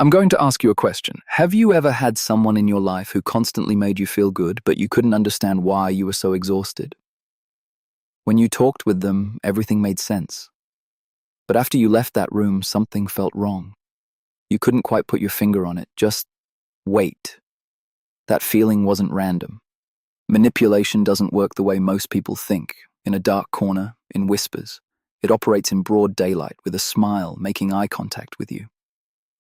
I'm going to ask you a question. Have you ever had someone in your life who constantly made you feel good, but you couldn't understand why you were so exhausted? When you talked with them, everything made sense. But after you left that room, something felt wrong. You couldn't quite put your finger on it, just wait. That feeling wasn't random. Manipulation doesn't work the way most people think, in a dark corner, in whispers. It operates in broad daylight, with a smile, making eye contact with you.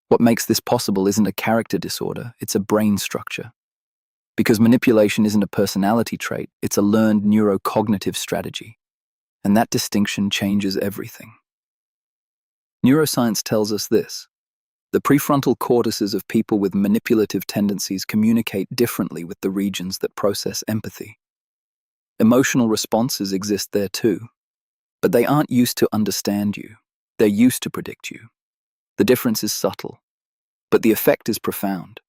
What makes this possible isn't a character disorder, it's a brain structure. Because manipulation isn't a personality trait, it's a learned neurocognitive strategy. And that distinction changes everything. Neuroscience tells us this. The prefrontal cortices of people with manipulative tendencies communicate differently with the regions that process empathy. Emotional responses exist there too, but they aren't used to understand you. They're used to predict you. The difference is subtle, but the effect is profound.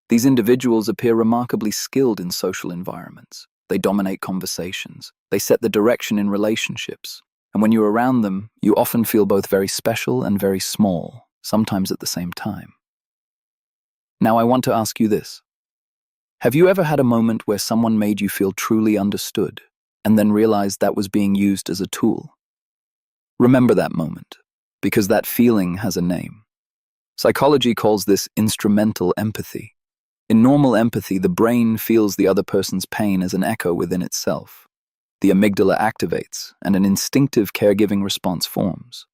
These individuals appear remarkably skilled in social environments. They dominate conversations. They set the direction in relationships. And when you're around them, you often feel both very special and very small, sometimes at the same time. Now I want to ask you this. Have you ever had a moment where someone made you feel truly understood, and then realized that was being used as a tool? Remember that moment, because that feeling has a name. Psychology calls this instrumental empathy. In normal empathy, the brain feels the other person's pain as an echo within itself. The amygdala activates, and an instinctive caregiving response forms.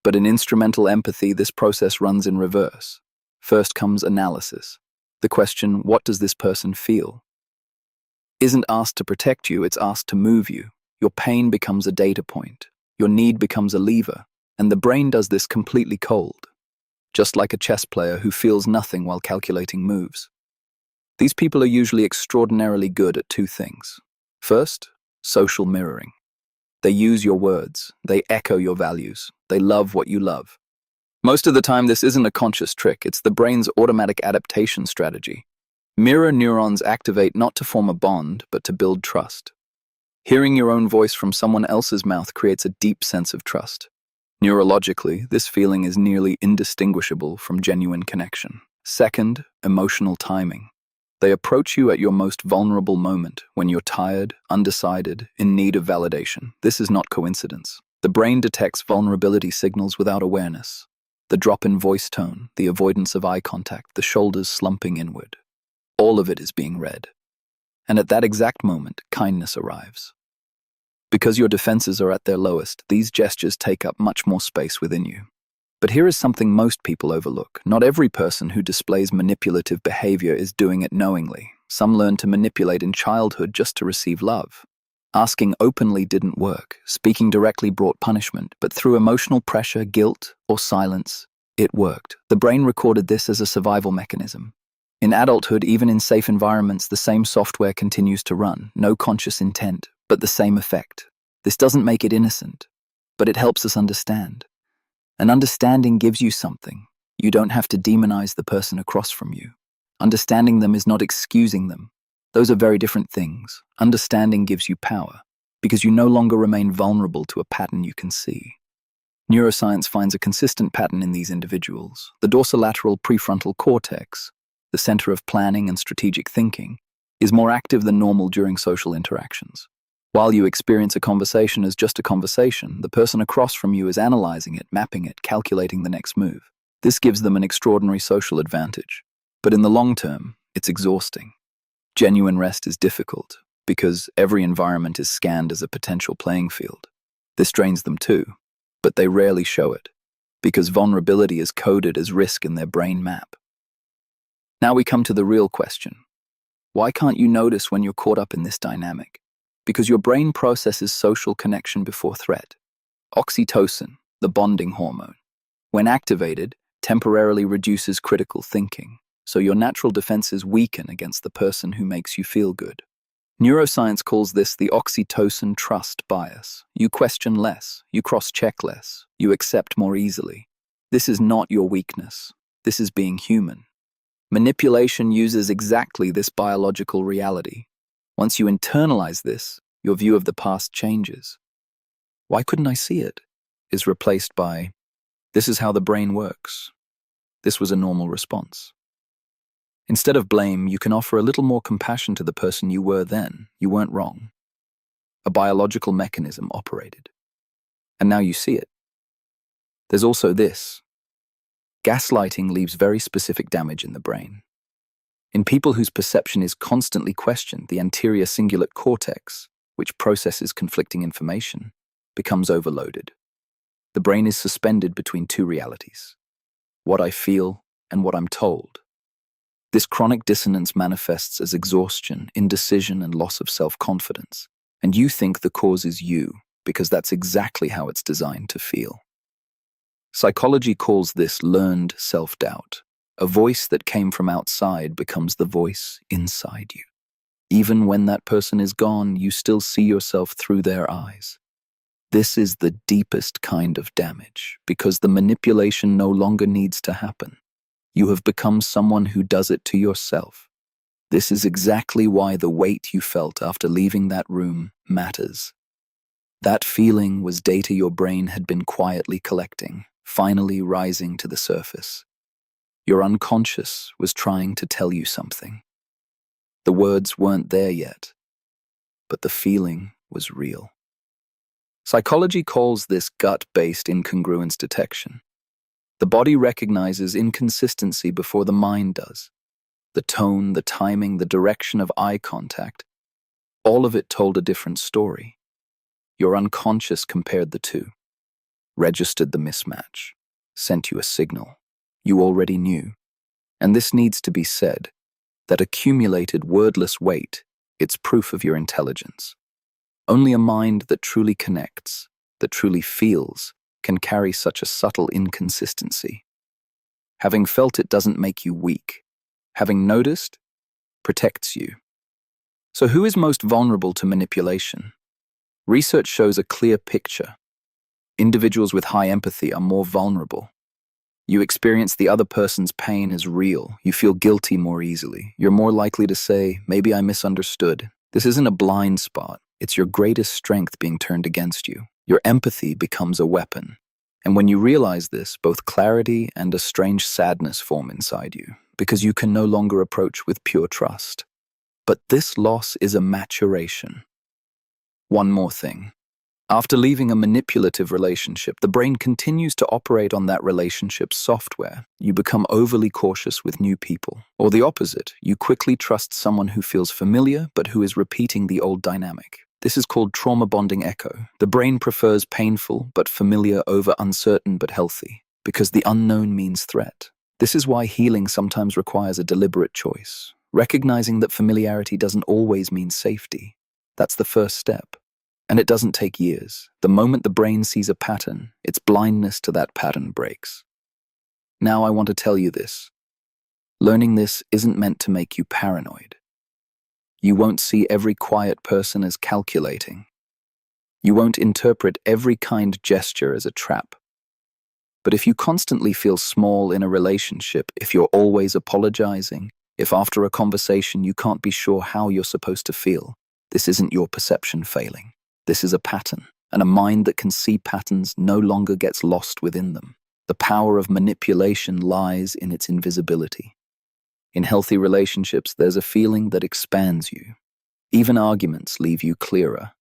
But in instrumental empathy, this process runs in reverse. First comes analysis. The question, what does this person feel? Isn't asked to protect you, it's asked to move you. Your pain becomes a data point. Your need becomes a lever. And the brain does this completely cold. Just like a chess player who feels nothing while calculating moves. These people are usually extraordinarily good at two things. First, social mirroring. They use your words. They echo your values. They love what you love. Most of the time, this isn't a conscious trick. It's the brain's automatic adaptation strategy. Mirror neurons activate not to form a bond, but to build trust. Hearing your own voice from someone else's mouth creates a deep sense of trust. Neurologically, this feeling is nearly indistinguishable from genuine connection. Second, emotional timing. They approach you at your most vulnerable moment, when you're tired, undecided, in need of validation. This is not coincidence. The brain detects vulnerability signals without awareness. The drop in voice tone, the avoidance of eye contact, the shoulders slumping inward. All of it is being read. And at that exact moment, kindness arrives. Because your defenses are at their lowest, these gestures take up much more space within you. But here is something most people overlook. Not every person who displays manipulative behavior is doing it knowingly. Some learn to manipulate in childhood just to receive love. Asking openly didn't work. Speaking directly brought punishment. But through emotional pressure, guilt, or silence, it worked. The brain recorded this as a survival mechanism. In adulthood, even in safe environments, the same software continues to run. No conscious intent, but the same effect. This doesn't make it innocent, but it helps us understand. An understanding gives you something. You don't have to demonize the person across from you. Understanding them is not excusing them. Those are very different things. Understanding gives you power, because you no longer remain vulnerable to a pattern you can see. Neuroscience finds a consistent pattern in these individuals. The dorsolateral prefrontal cortex, the center of planning and strategic thinking, is more active than normal during social interactions. While you experience a conversation as just a conversation, the person across from you is analyzing it, mapping it, calculating the next move. This gives them an extraordinary social advantage. But in the long term, it's exhausting. Genuine rest is difficult, because every environment is scanned as a potential playing field. This drains them too, but they rarely show it, because vulnerability is coded as risk in their brain map. Now we come to the real question. Why can't you notice when you're caught up in this dynamic? Because your brain processes social connection before threat. Oxytocin, the bonding hormone, when activated, temporarily reduces critical thinking, so your natural defenses weaken against the person who makes you feel good. Neuroscience calls this the oxytocin trust bias. You question less, you cross-check less, you accept more easily. This is not your weakness. This is being human. Manipulation uses exactly this biological reality. Once you internalize this, your view of the past changes. Why couldn't I see it? Is replaced by, this is how the brain works. This was a normal response. Instead of blame, you can offer a little more compassion to the person you were then. You weren't wrong. A biological mechanism operated. And now you see it. There's also this. Gaslighting leaves very specific damage in the brain. In people whose perception is constantly questioned, the anterior cingulate cortex, which processes conflicting information, becomes overloaded. The brain is suspended between two realities: what I feel and what I'm told. This chronic dissonance manifests as exhaustion, indecision, and loss of self-confidence. And you think the cause is you, because that's exactly how it's designed to feel. Psychology calls this learned self-doubt. A voice that came from outside becomes the voice inside you. Even when that person is gone, you still see yourself through their eyes. This is the deepest kind of damage, because the manipulation no longer needs to happen. You have become someone who does it to yourself. This is exactly why the weight you felt after leaving that room matters. That feeling was data your brain had been quietly collecting, finally rising to the surface. Your unconscious was trying to tell you something. The words weren't there yet, but the feeling was real. Psychology calls this gut-based incongruence detection. The body recognizes inconsistency before the mind does. The tone, the timing, the direction of eye contact, all of it told a different story. Your unconscious compared the two, registered the mismatch, sent you a signal you already knew. And this needs to be said, that accumulated wordless weight, it's proof of your intelligence. Only a mind that truly connects, that truly feels, can carry such a subtle inconsistency. Having felt it doesn't make you weak. Having noticed protects you. So who is most vulnerable to manipulation? Research shows a clear picture. Individuals with high empathy are more vulnerable. You experience the other person's pain as real. You feel guilty more easily. You're more likely to say, maybe I misunderstood. This isn't a blind spot. It's your greatest strength being turned against you. Your empathy becomes a weapon. And when you realize this, both clarity and a strange sadness form inside you, because you can no longer approach with pure trust. But this loss is a maturation. One more thing. After leaving a manipulative relationship, the brain continues to operate on that relationship's software. You become overly cautious with new people. Or the opposite, you quickly trust someone who feels familiar but who is repeating the old dynamic. This is called trauma bonding echo. The brain prefers painful but familiar over uncertain but healthy, because the unknown means threat. This is why healing sometimes requires a deliberate choice, recognizing that familiarity doesn't always mean safety. That's the first step. And it doesn't take years. The moment the brain sees a pattern, its blindness to that pattern breaks. Now I want to tell you this. Learning this isn't meant to make you paranoid. You won't see every quiet person as calculating. You won't interpret every kind gesture as a trap. But if you constantly feel small in a relationship, if you're always apologizing, if after a conversation you can't be sure how you're supposed to feel, this isn't your perception failing. This is a pattern, and a mind that can see patterns no longer gets lost within them. The power of manipulation lies in its invisibility. In healthy relationships, there's a feeling that expands you. Even arguments leave you clearer.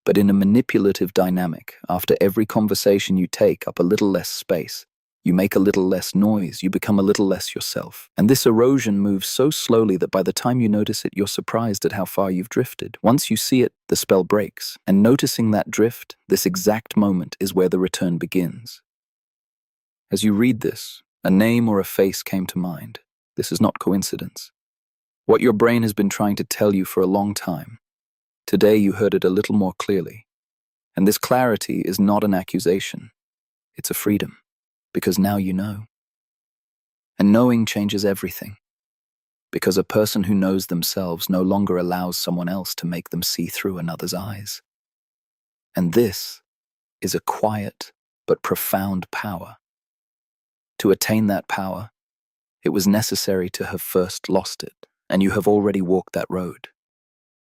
But in a manipulative dynamic, after every conversation you take up a little less space, you make a little less noise, you become a little less yourself. And this erosion moves so slowly that by the time you notice it, you're surprised at how far you've drifted. Once you see it, the spell breaks. And noticing that drift, this exact moment, is where the return begins. As you read this, a name or a face came to mind. This is not coincidence. What your brain has been trying to tell you for a long time. Today you heard it a little more clearly. And this clarity is not an accusation. It's a freedom. Because now you know. And knowing changes everything. Because a person who knows themselves no longer allows someone else to make them see through another's eyes. And this is a quiet but profound power. To attain that power, it was necessary to have first lost it, and you have already walked that road.